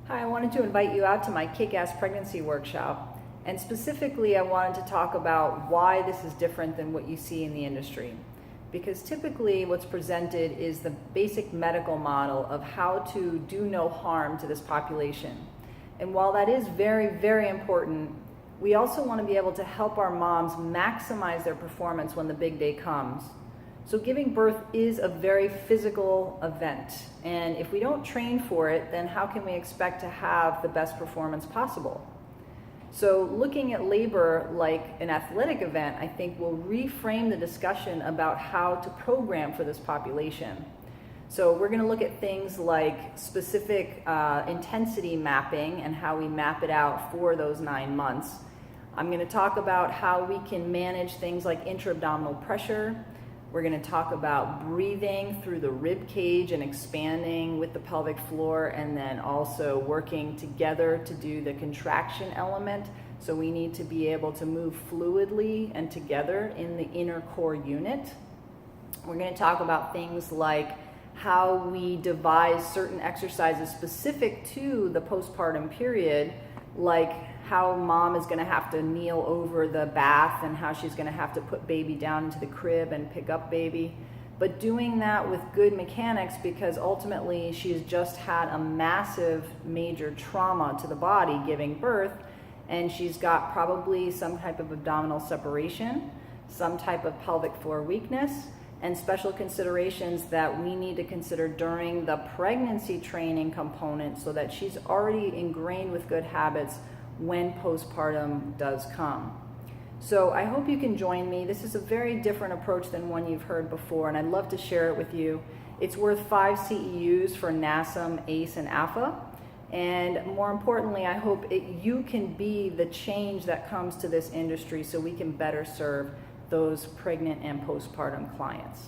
Hi, I wanted to invite you out to my Kick-Ass Pregnancy Workshop, and specifically I wanted to talk about why this is different than what you see in the industry. Because typically what's presented is the basic medical model of how to do no harm to this population. And while that is very, very important, we also want to be able to help our moms maximize their performance when the big day comes. So giving birth is a very physical event, and if we don't train for it, then how can we expect to have the best performance possible? So looking at labor like an athletic event, I think will reframe the discussion about how to program for this population. So we're going to look at things like specific intensity mapping and how we map it out for those 9 months. I'm going to talk about how we can manage things like intra-abdominal pressure. We're going to talk about breathing through the rib cage and expanding with the pelvic floor, and then also working together to do the contraction element. So we need to be able to move fluidly and together in the inner core unit. We're going to talk about things like how we devise certain exercises specific to the postpartum period, like how mom is going to have to kneel over the bath and how she's going to have to put baby down into the crib and pick up baby. But doing that with good mechanics, because ultimately she's just had a massive major trauma to the body giving birth, and she's got probably some type of abdominal separation, some type of pelvic floor weakness, and special considerations that we need to consider during the pregnancy training component so that she's already ingrained with good habits when postpartum does come. So I hope you can join me. This is a very different approach than one you've heard before, and I'd love to share it with you. It's worth 5 CEUs for NASM, ACE, and AFA. And more importantly, I hope you can be the change that comes to this industry so we can better serve those pregnant and postpartum clients.